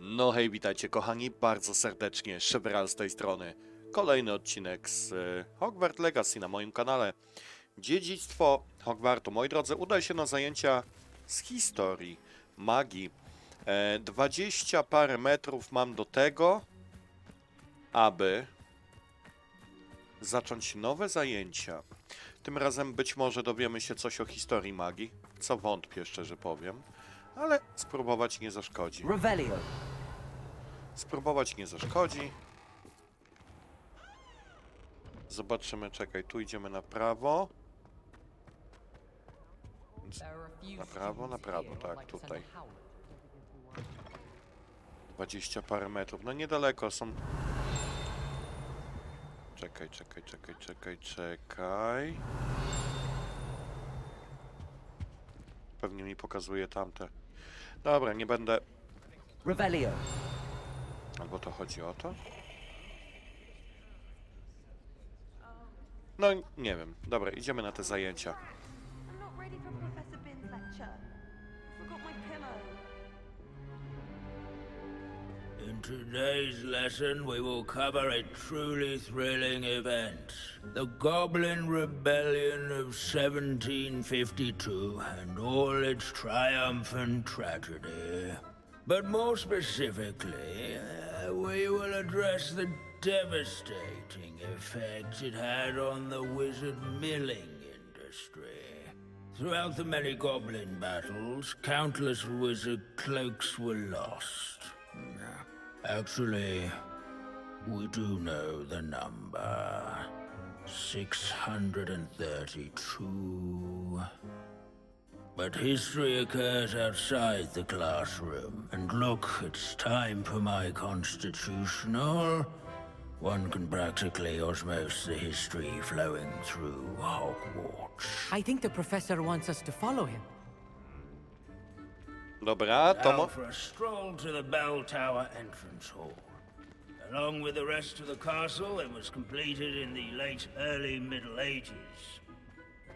No hej, witajcie kochani, bardzo serdecznie, Szyberal z tej strony. Kolejny odcinek z Hogwarts Legacy na moim kanale. Dziedzictwo Hogwartu. Moi drodzy, udaj się na zajęcia z historii, magii. 20 parę metrów mam do tego, aby zacząć nowe zajęcia. Tym razem być może dowiemy się coś o historii magii, co wątpię, szczerze powiem, ale spróbować nie zaszkodzi. Revelio. Spróbować nie zaszkodzi. Zobaczymy, czekaj, tu idziemy na prawo. Na prawo, tak, tutaj. 20 parę metrów, no niedaleko są. Czekaj. Pewnie mi pokazuje tamte. Dobra, nie będę... Revelio. Albo to chodzi o to? No, nie wiem. Dobra, idziemy na te zajęcia. I'm not ready for Professor Bin's lecture. Forgot my pillow. In today's lesson, we will cover a truly thrilling event. The Goblin Rebellion of 1752 and all its triumphant tragedy. But more specifically, we will address the devastating effects it had on the wizard milling industry. Throughout the many goblin battles, countless wizard cloaks were lost. Actually, we do know the number. 632. But history occurs outside the classroom. And look, it's time for my constitutional. One can practically osmose the history flowing through Hogwarts. I think the professor wants us to follow him. Dobra, to Now for a stroll to the bell tower entrance hall. Along with the rest of the castle, it was completed in the late early Middle Ages.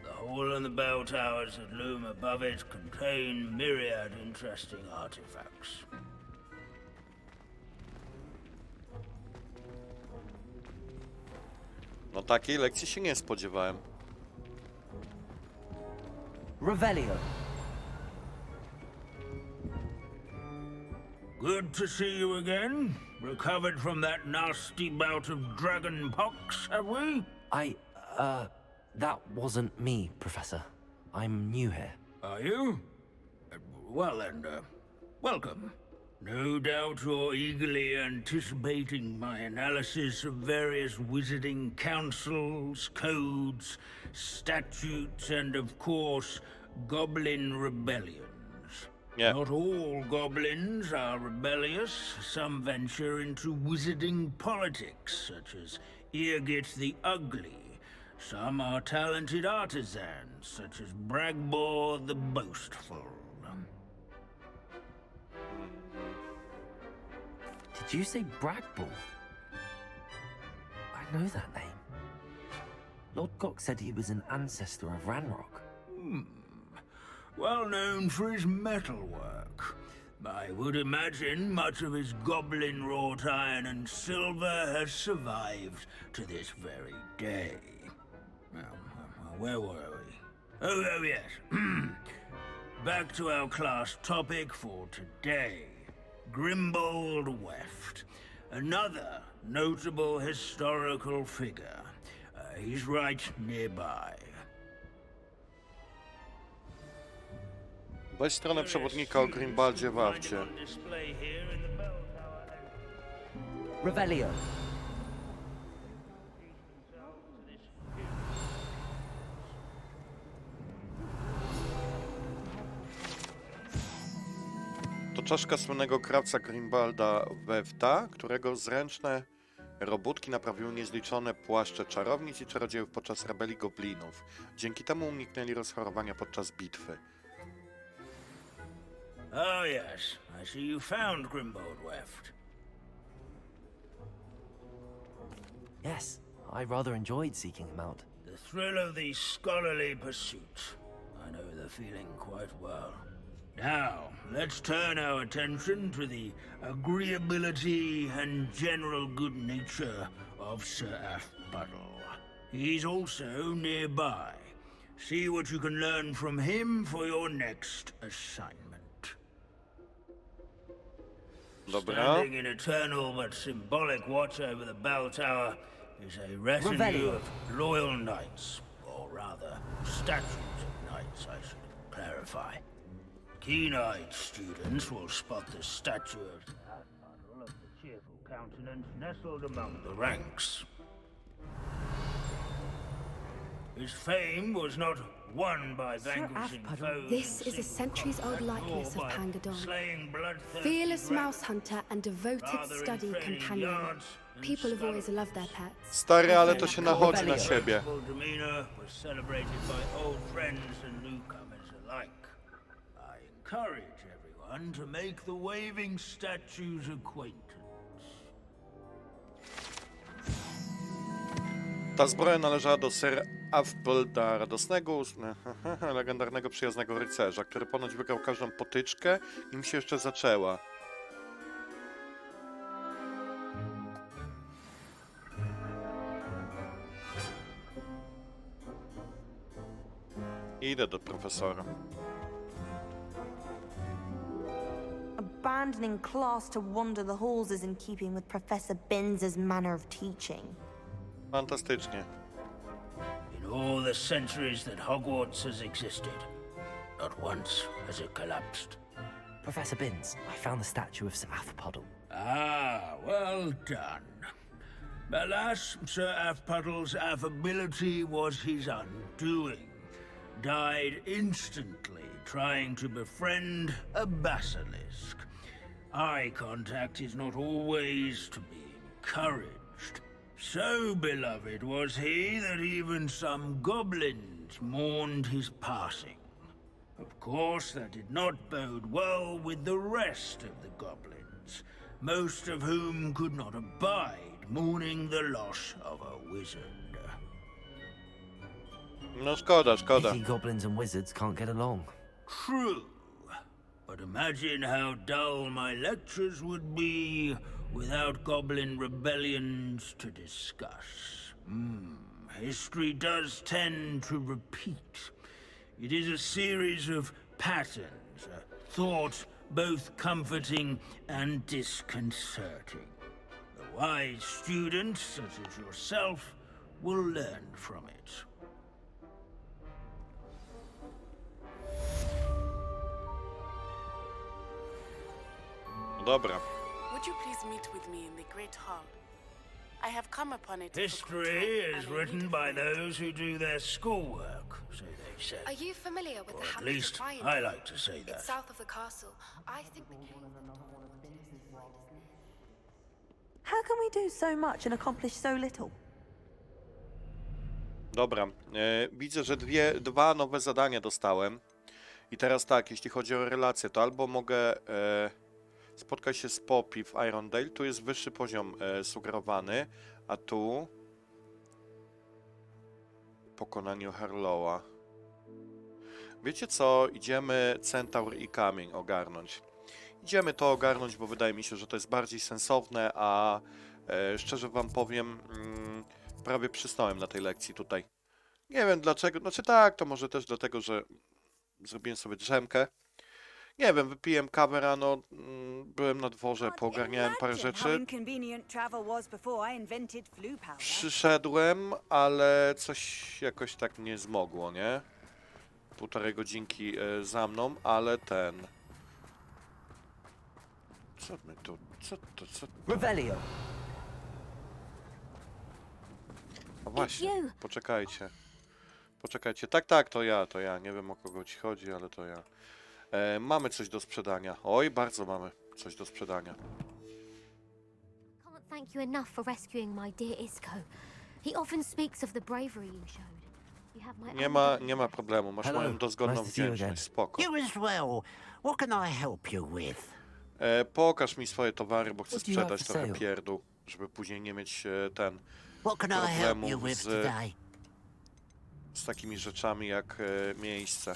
The hall and the bell towers that loom above it contain myriad interesting artifacts. No takiej lekcji się nie spodziewałem. Revelio. Good to see you again. Recovered from that nasty bout of dragon pox, have we? That wasn't me, Professor. I'm new here. Are you? Well then, welcome. No doubt you're eagerly anticipating my analysis of various wizarding councils, codes, statutes, and of course, goblin rebellions. Yeah. Not all goblins are rebellious. Some venture into wizarding politics, such as Eargit the Ugly. Some are talented artisans, such as Bragbor the Boastful. Did you say Bragball? I know that name. Lord Cock said he was an ancestor of Ranrock. Well known for his metalwork. I would imagine much of his goblin wrought iron and silver has survived to this very day. Where were we? Oh yes. Back to our class topic for today. Grimbold Weft. Another notable historical figure. He's right nearby. Weź stronę przewodnika o Grimbaldzie Wawcie. Revelio. To czaszka słynnego krawca Grimbalda Wefta, którego zręczne robótki naprawiły niezliczone płaszcze czarownic i czarodziejów podczas rebelii goblinów. Dzięki temu uniknęli rozchorowania podczas bitwy. Oh yes, I see you found Grimbold Weft. Yes, I rather enjoyed seeking him out. The thrill of the scholarly pursuit. I know the feeling quite well. Now, let's turn our attention to the agreeability and general good nature of Sir Puddle. He's also nearby. See what you can learn from him for your next assignment. Dobra. Standing in eternal but symbolic watch over the bell tower is a retinue Revelio. of loyal knights, or rather, statues of knights, I should clarify. Keen-eyed students will spot the statue of Puddle of the cheerful countenance nestled among the ranks. His fame was not won by vanquishing foes. This is a centuries-old likeness of Pangadon. Fearless mouse hunter and devoted study companion. People have always loved their pets. Stary, ale to się nachodzi na siebie. Demeanor was celebrated by old friends and newcomers alike. I encourage everyone to make the waving statue's acquaintance. Ta zbroja należała do Sir Avpolda radosnego, legendarnego przyjaznego rycerza, który ponoć wygrał każdą potyczkę, nim się jeszcze zaczęła. Idę do profesora. Abandoning class to wander the halls is in keeping with Professor Binns's manner of teaching. Fantastycznie. In all the centuries that Hogwarts has existed, not once has it collapsed. Professor Binns, I found the statue of Sir Puddle. Ah, well done. Alas, Sir Puddle's affability was his undoing. Died instantly trying to befriend a basilisk. Eye contact is not always to be encouraged. So beloved was he that even some goblins mourned his passing. Of course, that did not bode well with the rest of the goblins, most of whom could not abide mourning the loss of a wizard. No szkoda, szkoda. Pity goblins and wizards can't get along. True, but imagine how dull my lectures would be without goblin rebellions to discuss. History does tend to repeat. It is a series of patterns, a thought both comforting and disconcerting. The wise student, such as yourself, will learn from it. Dobra. Would you please meet with me in the Great Hall? I have come upon a difficult History time, is and I written need by to find those who do their schoolwork, so they say. Are you familiar with Or the at Hamlet least of Ryan? I like to say that. It's south of the castle. I think the cave of the Dawn is the finest near. How can we do so much and accomplish so little? Dobra. Widzę, że dwa nowe zadania dostałem. I teraz tak, jeśli chodzi o relacje, to albo mogę spotkać się z Poppy w Irondale. Tu jest wyższy poziom sugerowany, a tu pokonaniu Harlowa. Wiecie co? Idziemy Centaur i Kamień ogarnąć. Idziemy to ogarnąć, bo wydaje mi się, że to jest bardziej sensowne, a szczerze wam powiem, prawie przysnąłem na tej lekcji tutaj. Nie wiem dlaczego, znaczy tak, to może też dlatego, że zrobiłem sobie drzemkę. Nie wiem, wypiłem kawę rano, byłem na dworze, poogarniałem parę rzeczy. Przyszedłem, ale coś jakoś tak mnie zmogło, nie? 1,5 godzinki za mną, ale ten... Co my tu... Co? Revelio. O właśnie, poczekajcie. Poczekajcie, tak, to ja. Nie wiem o kogo ci chodzi, ale to ja. Mamy coś do sprzedania. Oj, bardzo mamy coś do sprzedania. Can't thank you enough for rescuing my dear Isco. He often speaks of the bravery you showed. You have my Nie ma problemu, masz Hello, moją dozgodną nice to see you wdzięczność, again. spoko. You as well. What can I help you with? Pokaż mi swoje towary, bo chcę What do you have sprzedać for trochę sale? pierdół, żeby później nie mieć What can I help problemów you with z- today? z takimi rzeczami jak miejsce.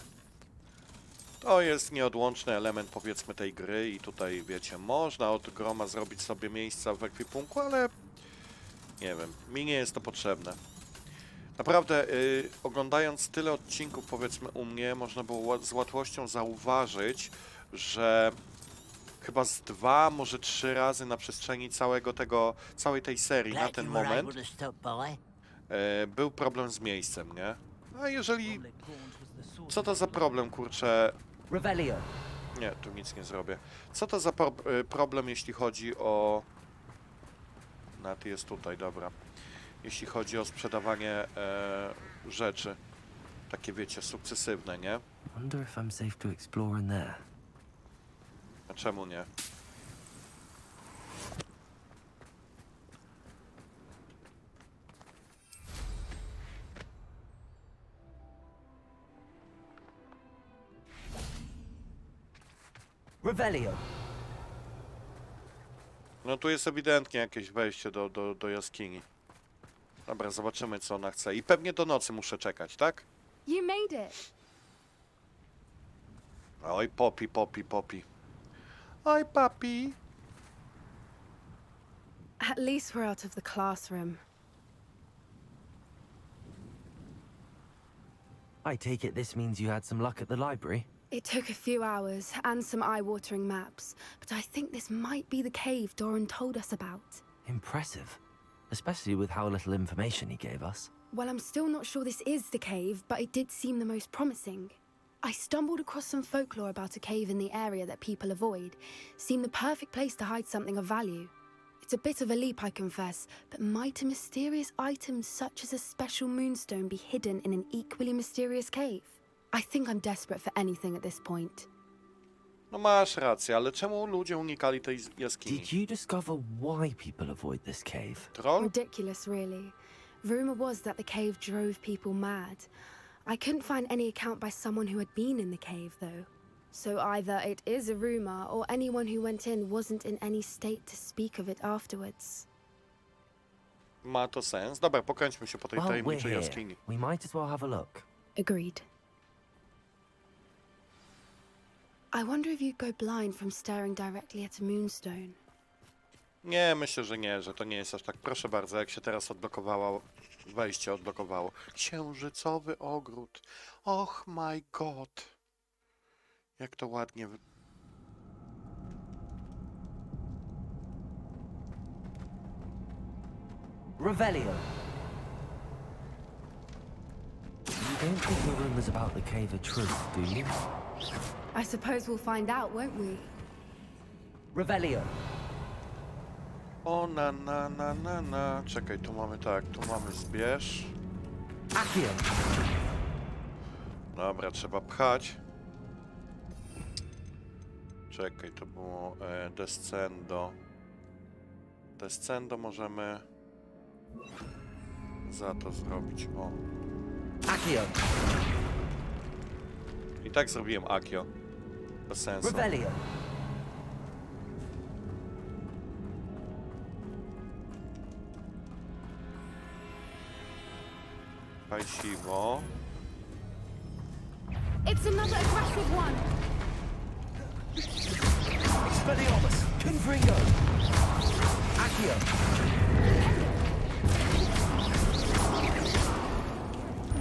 To jest nieodłączny element, powiedzmy, tej gry i tutaj, wiecie, można od groma zrobić sobie miejsca w ekwipunku, ale nie wiem, mi nie jest to potrzebne. Naprawdę, oglądając tyle odcinków, powiedzmy, u mnie, można było z łatwością zauważyć, że chyba z 2, może 3 razy na przestrzeni całej tej serii na ten moment był problem z miejscem, nie? A jeżeli... Co to za problem, kurczę? Nie, tu nic nie zrobię. Co to za problem, jeśli chodzi o... Nat jest tutaj, dobra. Jeśli chodzi o sprzedawanie rzeczy. Takie, wiecie, sukcesywne, nie? Wonder if I'm safe to explore in there. A czemu nie? Revelio. No tu jest ewidentnie jakieś wejście do jaskini. Dobra, zobaczymy, co ona chce. I pewnie do nocy muszę czekać, tak? You made it. Oj, Poppy, Poppy, Poppy. Oj, papi. At least we're out of the classroom. I take it this means you had some luck at the library? It took a few hours and some eye-watering maps, but I think this might be the cave Doran told us about. Impressive. Especially with how little information he gave us. Well, I'm still not sure this is the cave, but it did seem the most promising. I stumbled across some folklore about a cave in the area that people avoid. Seemed the perfect place to hide something of value. It's a bit of a leap, I confess, but might a mysterious item such as a special moonstone be hidden in an equally mysterious cave? I think I'm desperate for anything at this point. No masz rację, ale czemu ludzie unikali tej jaskini? Did you discover why people avoid this cave? Troll? Ridiculous, really. Rumor was that the cave drove people mad. I couldn't find any account by someone who had been in the cave, though. So either it is a rumor, or anyone who went in wasn't in any state to speak of it afterwards. Ma to sens. Dobra, pokręćmy się po tej Well, we're tajemniczej here. jaskini. We might as well have a look. Agreed. I wonder if you'd go blind from staring directly at a moonstone. Nie, myślę, że nie, że to nie jest aż tak. Proszę bardzo, jak się teraz odblokowało, wejście odblokowało. Księżycowy ogród. Och my god. Jak to ładnie... Revelio. You don't think the rumors about the cave are true, do you? I suppose we'll find out, won't we? Revelio. O na. Czekaj, tu mamy tak, tu mamy zbierz. Accio. Dobra, trzeba pchać. Czekaj, to było descendo. Descendo możemy za to zrobić. O. Accio. I tak zrobiłem Akio. Bez sensu. Revelio. Siwo. It's another aggressive one! Expelliarmus. Confringo. Accio.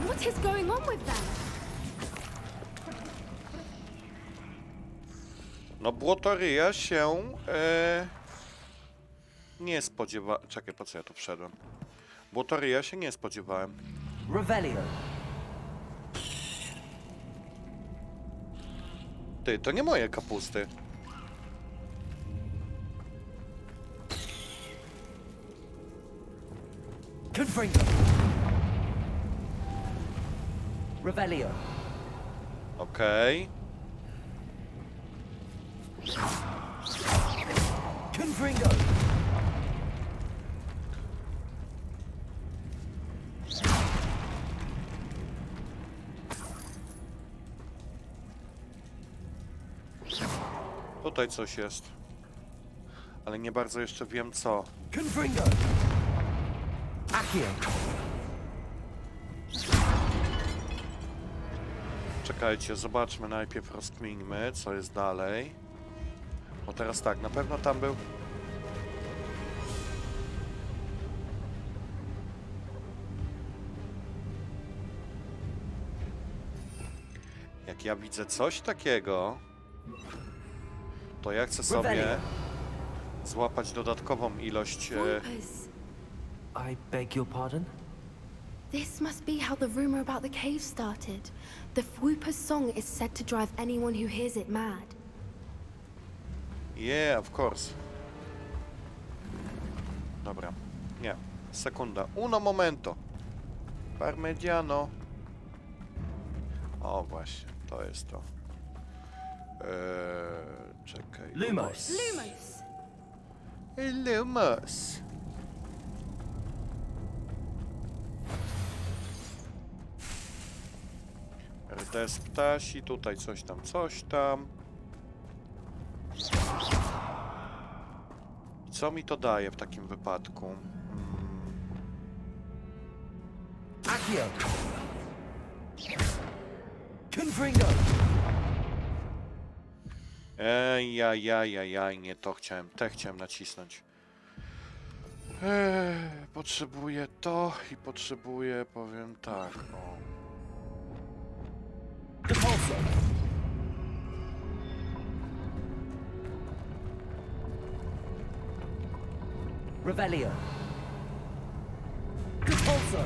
What is going on with them? No błotoryja się nie spodziewałem. Czekaj, po co ja tu wszedłem? Błotoryja się nie spodziewałem. Revelio. Ty, to nie moje kapusty. Confringo. Revelio. Okej. Confringo. Tutaj coś jest. Ale nie bardzo jeszcze wiem co. Confringo. Accio. Czekajcie, zobaczmy najpierw, rozkminmy, co jest dalej. Bo teraz tak, na pewno tam był... Jak ja widzę coś takiego, to ja chcę sobie złapać dodatkową ilość... Swoopers. I beg your pardon? This must be how the rumor about the cave started. The Fwooper's song is said to drive anyone who hears it mad. Yeah, of course. Dobra. Nie. Sekunda. Uno momento. Parmigiano. O, właśnie. To jest to. Czekaj. Lumos. Lumos! Lumos. Rdes ptasi. Tutaj coś tam, coś tam. Co mi to daje w takim wypadku? Accio. Confringo. Nie to chciałem, te chciałem nacisnąć. Potrzebuję to i potrzebuję, powiem tak, o. Depulso. Revelio. Depulso.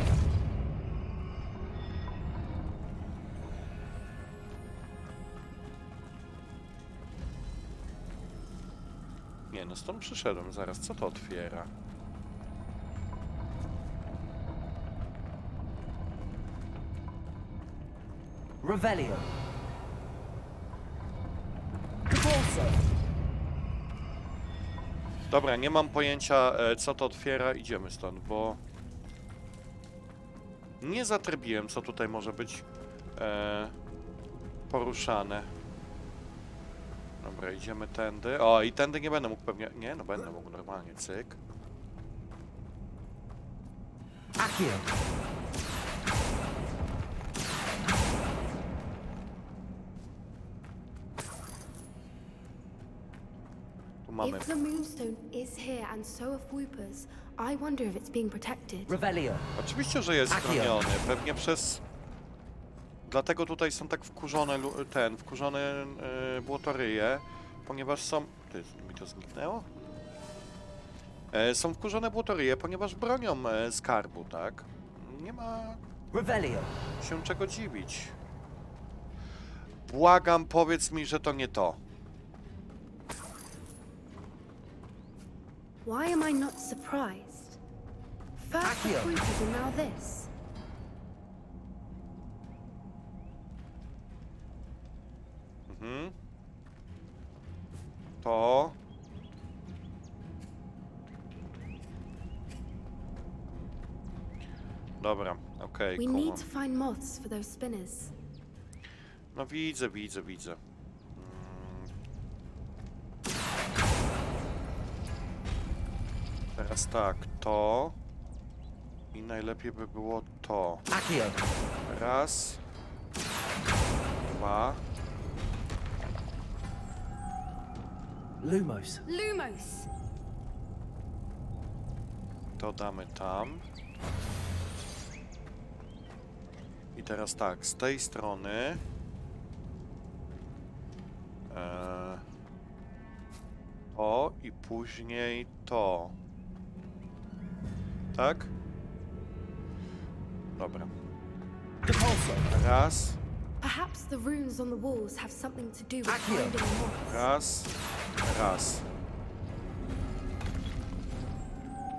Nie, no stąd przyszedłem zaraz. Co to otwiera? Revelio. Depulso. Dobra, nie mam pojęcia, co to otwiera. Idziemy stąd, bo... Nie zatrybiłem, co tutaj może być poruszane. Dobra, idziemy tędy. O, i tędy nie będę mógł pewnie... Nie, no będę mógł normalnie, cyk. Accio. Tu mamy... If the moonstone is here and so are Fwoopers, I wonder if it's being protected. Revelio. Oczywiście, że jest chroniony. Pewnie przez... Dlatego tutaj są tak wkurzone, wkurzone błotoryje, ponieważ są... Ty, mi to zniknęło? Są wkurzone błotoryje, ponieważ bronią skarbu, tak? Nie ma Revelio. się czego dziwić. Błagam, powiedz mi, że to nie to. Why am I not surprised? First the Accio. Fwoopers and now this. Mhm. To... Dobra, okej, We kumam. need to find moths for those spinners. No widzę. Teraz tak, to... I najlepiej by było to. Accio. Raz. Dwa. Lumos. Lumos! To damy tam. I teraz tak, z tej strony... to i później to. Tak? Dobra. Depulso. Raz, Perhaps the runes on the walls have something to do with Accio. finding moths. raz, raz.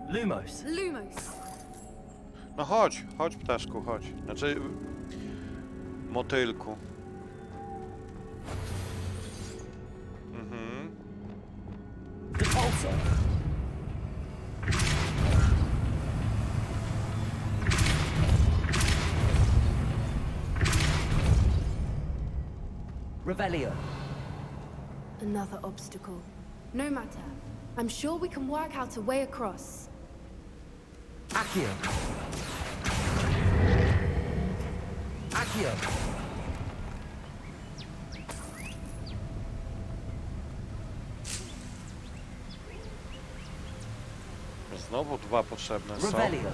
Lumos. Lumos! No chodź, chodź ptaszku, chodź. Znaczy... Motylku. Mhm. Depulso. Revelio. Another obstacle. No matter. I'm sure we can work out a way across. Accio. Accio. Znowu 2 potrzebne są. Revelio.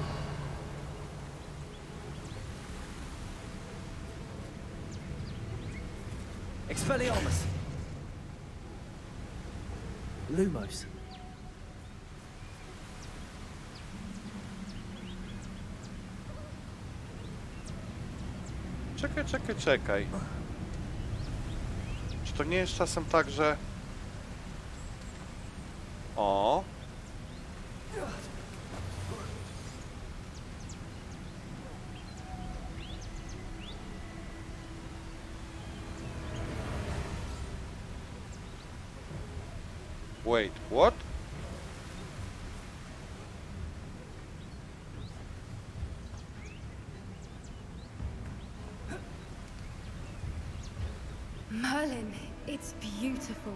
Expelliarmus. Lumos. Czekaj. Czy to nie jest czasem tak, że... O! Wait, what? Merlin, it's beautiful.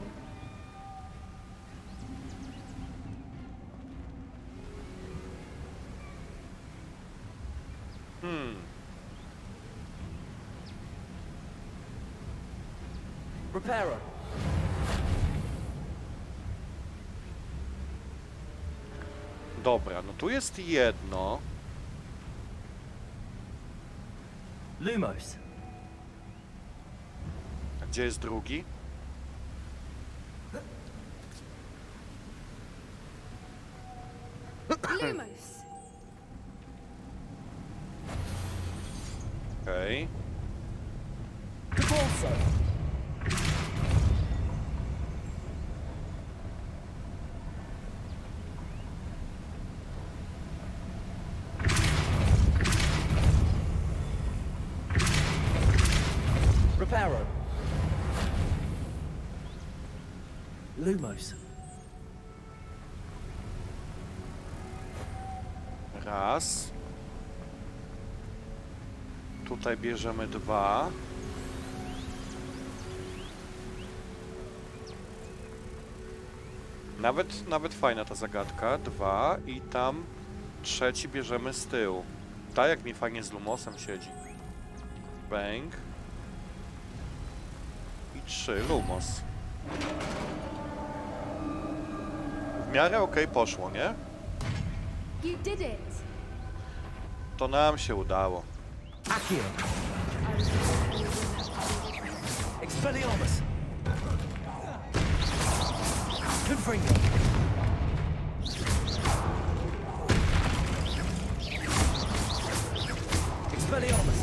Repairer. Dobra, no tu jest jedno. Lumos. A gdzie jest drugi? Lumos. Okej. Caporso. Reparo. Lumos. Raz. Tutaj bierzemy 2. Nawet fajna ta zagadka. 2 i tam trzeci bierzemy z tyłu. Tak jak mi fajnie z Lumosem siedzi. Bang. I 3 Lumos. W miarę okej poszło, nie? You did it. To nam się udało. Accio. Expelliarmus. Confringo. Expelliarmus.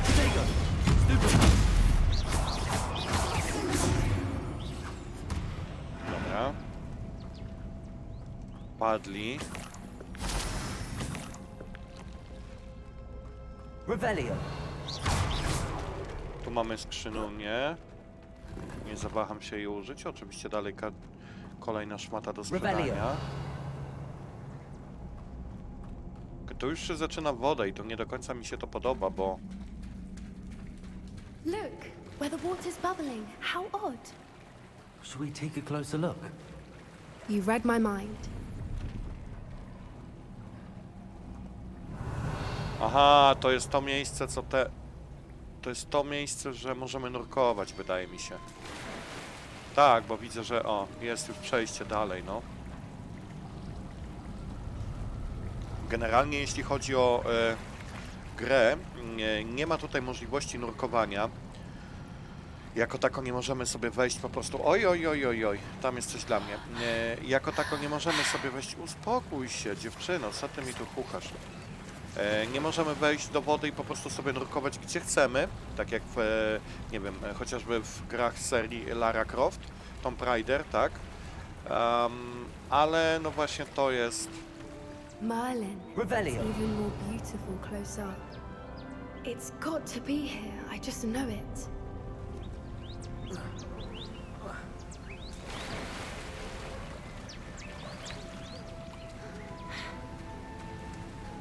Stego. Stupid. Dobra. Padli. Revelio. Tu mamy skrzynię. Nie zawaham się jej użyć. Oczywiście dalej kolejna szmata do sprzedania. To już się zaczyna woda i to nie do końca mi się to podoba, bo... Look, where the water's bubbling. How odd. Shall we take a closer look? You read my mind. Aha, to jest to miejsce, co te... To jest to miejsce, że możemy nurkować, wydaje mi się. Tak, bo widzę, że... O, jest już przejście dalej, no. Generalnie jeśli chodzi o grę, nie ma tutaj możliwości nurkowania. Jako tako nie możemy sobie wejść po prostu... Oj, tam jest coś dla mnie. Jako tako nie możemy sobie wejść... Uspokój się, dziewczyno, co ty mi tu chuchasz? Nie możemy wejść do wody i po prostu sobie nurkować gdzie chcemy, tak jak w, nie wiem, chociażby w grach serii Lara Croft, Tomb Raider, tak? Ale no właśnie to jest... Merlin. Revelio. It's even more beautiful close up. It's got to be here. I just know it.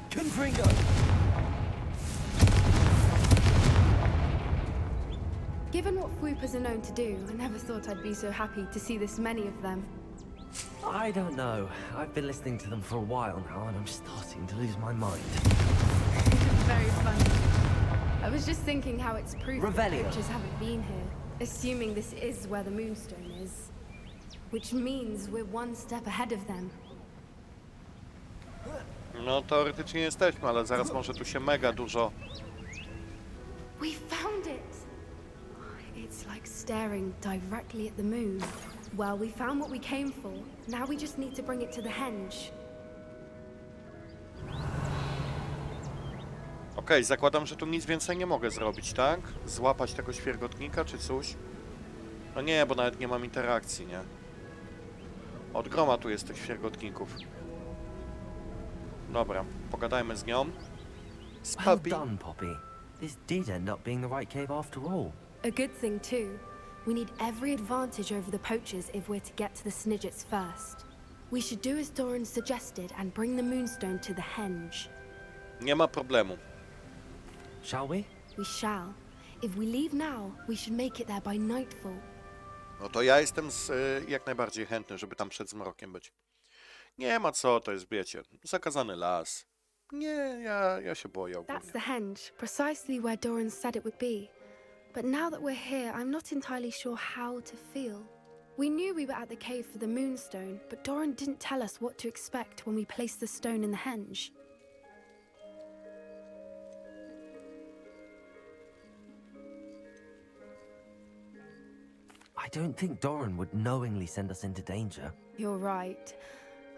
Confringo. Given what Fwoopas are known to do, I never thought I'd be so happy to see this many of them. I don't know. I've been listening to them for a while now, and I'm starting to lose my mind. Very funny. I was just thinking how it's proof that Revelio. coaches haven't been here, assuming this is where the moonstone is. which means we're one step ahead of them. No teoretycznie jesteśmy, ale zaraz może tu się mega dużo... We found it! It's like staring directly at the moon. Well, we found what we came for. Now we just need to bring it to the henge. Okej, zakładam, że tu nic więcej nie mogę zrobić, tak? Złapać tego świergotnika czy coś? No nie, bo nawet nie mam interakcji, nie? Od groma tu jest tych świergotników. Dobra, pogadajmy z nią. Z Well Poppy. done, Poppy. This did end up being the right cave after all. A good thing, too. We need every advantage over the poachers if we're to get to the Snidgets first. We should do as Doran suggested and bring the moonstone to the henge. Nie ma problemu. Shall we? We shall. If we leave now, we should make it there by nightfall. No to ja jestem jak najbardziej chętny, żeby tam przed zmrokiem być. Nie ma co, to jest, wiecie, zakazany las. Nie, ja się boję That's ogólnie. the henge, precisely where Doran said it would be. But now that we're here, I'm not entirely sure how to feel. We knew we were at the cave for the moonstone, but Doran didn't tell us what to expect when we placed the stone in the henge. I don't think Doran would knowingly send us into danger. You're right.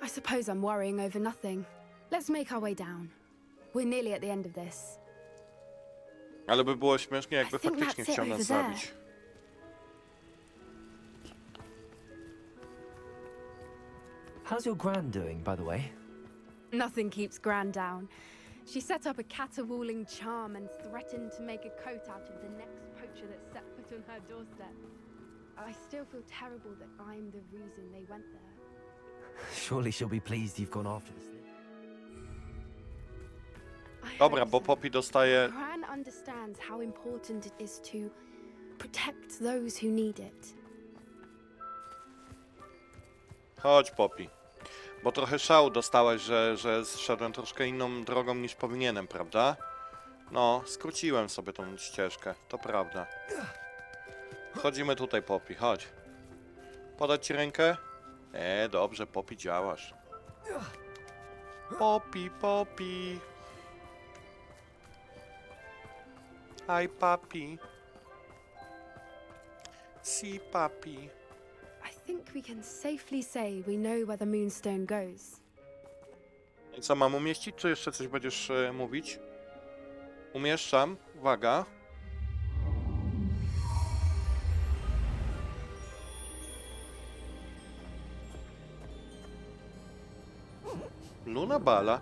I suppose I'm worrying over nothing. Let's make our way down. We're nearly at the end of this. Ale by było śmiesznie, jakby I think faktycznie that's it chciał nas over there. zabić. How's your gran doing, by the way? Nothing keeps Gran down. She set up a caterwauling charm and threatened to make a coat out of the next poacher that set foot on her doorstep. I still feel terrible that I'm the reason they went there. Surely she'll be pleased you've gone after the snitch. I Dobra, hope bo so. Poppy dostaje... Gran understands how important it is to protect those who need it. Chodź, Poppy. Bo trochę szału dostałaś, że zszedłem troszkę inną drogą niż powinienem, prawda? No, skróciłem sobie tą ścieżkę, to prawda. Chodzimy tutaj, Poppy, chodź. Podać ci rękę? Dobrze, Poppy, działasz. Poppy, Poppy. Hi, Papi. Si, Papi. I think we can safely say we know where the moonstone goes. I co, mam umieścić, czy jeszcze coś będziesz mówić? Umieszczam. Uwaga. Luna Bala.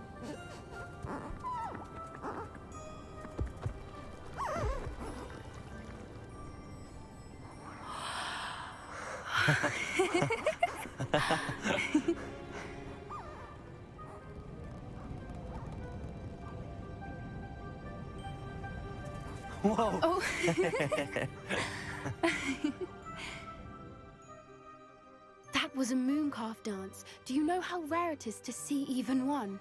Whoa! Oh. That was a mooncalf dance. Do you know how rare it is to see even one?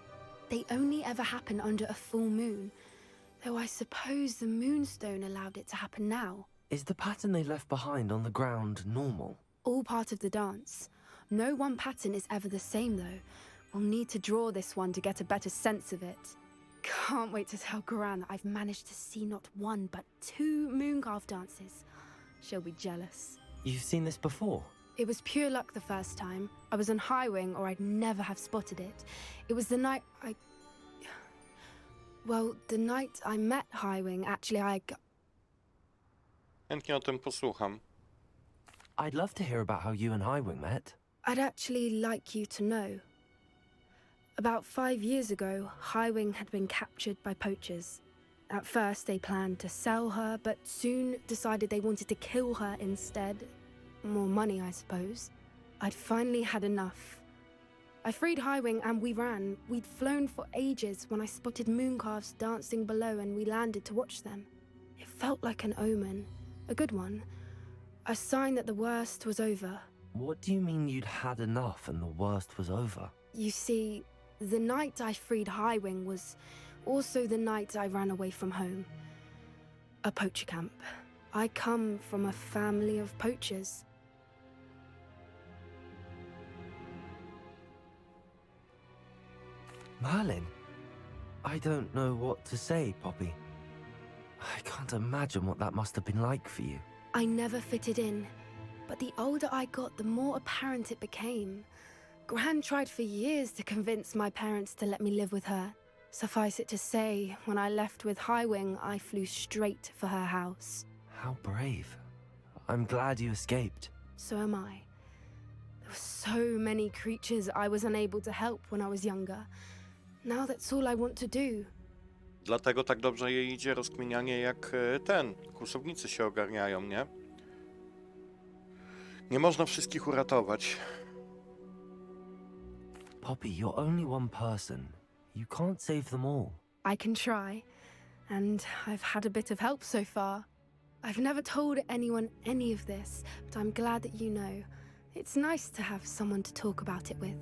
They only ever happen under a full moon. Though I suppose the moonstone allowed it to happen now. Is the pattern they left behind on the ground normal? All part of the dance. No one pattern is ever the same though. We'll need to draw this one to get a better sense of it. Can't wait to tell Gran that I've managed to see not one but 2 mooncalf dances. She'll be jealous. You've seen this before? It was pure luck the first time. I was on Highwing or I'd never have spotted it. It was the night Well, the night I met Highwing, actually Chętnie o tym posłucham. I'd love to hear about how you and Highwing met. I'd actually like you to know. About 5 years ago, Highwing had been captured by poachers. At first, they planned to sell her, but soon decided they wanted to kill her instead. More money, I suppose. I'd finally had enough. I freed Highwing and we ran. We'd flown for ages when I spotted mooncalves dancing below and we landed to watch them. It felt like an omen. A good one. A sign that the worst was over. What do you mean you'd had enough and the worst was over? You see, the night I freed Highwing was also the night I ran away from home. A poacher camp. I come from a family of poachers. Merlin? I don't know what to say, Poppy. I can't imagine what that must have been like for you. I never fitted in, but the older I got, the more apparent it became. Gran tried for years to convince my parents to let me live with her. Suffice it to say, when I left with Highwing, I flew straight for her house. How brave. I'm glad you escaped. So am I. There were so many creatures I was unable to help when I was younger. Now that's all I want to do. Dlatego tak dobrze jej idzie rozkminianie, jak kłusownicy się ogarniają, nie? Nie można wszystkich uratować. Poppy, you're only one person. You can't save them all. I can try, and I've had a bit of help so far. I've never told anyone any of this, but I'm glad that you know. It's nice to have someone to talk about it with.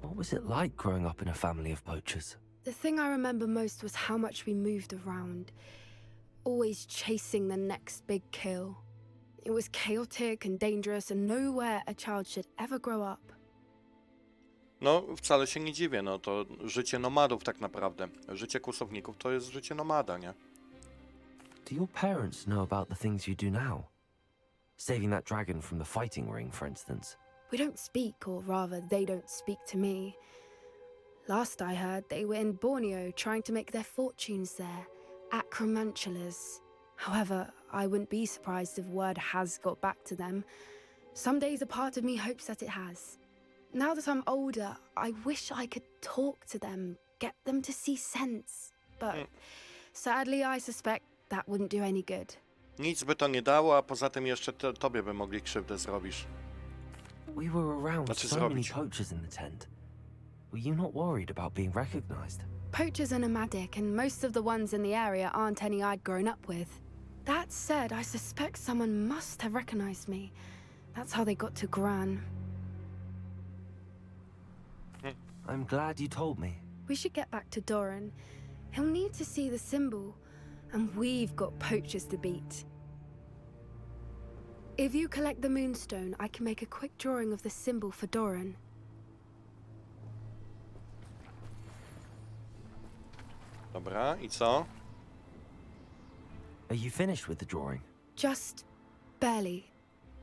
What was it like growing up in a family of poachers? The thing I remember most was how much we moved around, always chasing the next big kill. It was chaotic and dangerous, and nowhere a child should ever grow up. No, wcale się nie dziwię, no to życie nomadów tak naprawdę. Życie kłusowników to jest życie nomada, nie? Do your parents know about the things you do now? Saving that dragon from the fighting ring, for instance. We don't speak, or rather, they don't speak to me. Last I heard, they were in Borneo trying to make their fortunes there, acromantulas. However, I wouldn't be surprised if word has got back to them. Some days a part of me hopes that it has. Now that I'm older, I wish I could talk to them, get them to see sense. But sadly, I suspect that wouldn't do any good. Nic by to nie dało, a poza tym jeszcze tobie by mogli krzywdę zrobisz. We were around Znaczy so many zrobić. poachers in the tent. Were you not worried about being recognized? Poachers are nomadic, and most of the ones in the area aren't any I'd grown up with. That said, I suspect someone must have recognized me. That's how they got to Gran. I'm glad you told me. We should get back to Doran. He'll need to see the symbol, and we've got poachers to beat. If you collect the moonstone, I can make a quick drawing of the symbol for Doran. Dobra, i co? Are you finished with the drawing? Just barely.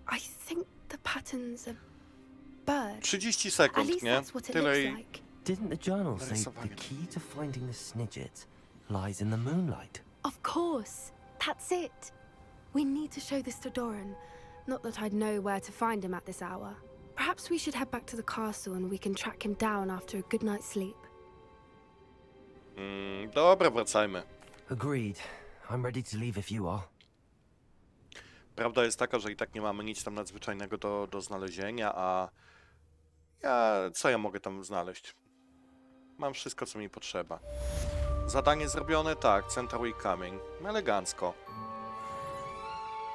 I think the pattern's a bird. 30 At sekund, least nie? that's what it Tyle looks i... like. Didn't the journal say the Narysowanie. key to finding the Snidget lies in the moonlight? Of course. That's it. We need to show this to Doran. Not that I'd know where to find him at this hour. Perhaps we should head back to the castle and we can track him down after a good night's sleep. Dobra, wracajmy. Agreed. I'm ready to leave if you are. Prawda jest taka, że i tak nie mamy nic tam nadzwyczajnego do znalezienia, a co ja mogę tam znaleźć? Mam wszystko, co mi potrzeba. Zadanie zrobione? Tak, Central Coming. Elegancko.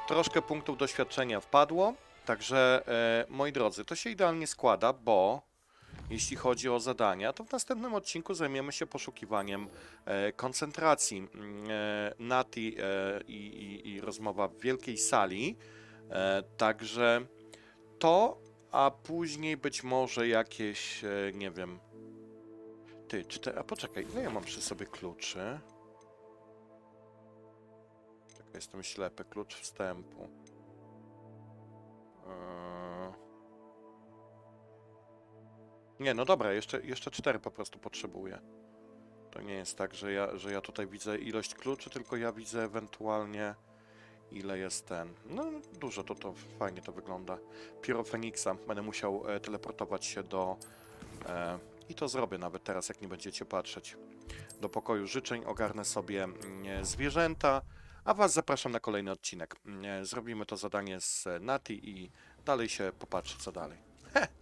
Troszkę punktów doświadczenia wpadło, także moi drodzy, to się idealnie składa, bo jeśli chodzi o zadania, to w następnym odcinku zajmiemy się poszukiwaniem koncentracji. Nati i rozmowa w wielkiej sali, także to, a później być może jakieś, nie wiem, a poczekaj, ile ja mam przy sobie kluczy? Czekaj, jestem ślepy, klucz wstępu. Nie, no dobra, jeszcze 4 po prostu potrzebuję. To nie jest tak, że ja tutaj widzę ilość kluczy, tylko ja widzę ewentualnie ile jest ten. No dużo, to fajnie to wygląda. Pióro Feniksa, będę musiał teleportować się do... I to zrobię nawet teraz, jak nie będziecie patrzeć. Do pokoju życzeń, ogarnę sobie zwierzęta, a was zapraszam na kolejny odcinek. Zrobimy to zadanie z Nati i dalej się popatrzy co dalej.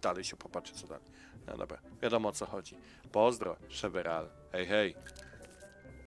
Dalej się popatrzy co dalej. No dobra, wiadomo o co chodzi. Pozdro, Szeweral. Hej, hej.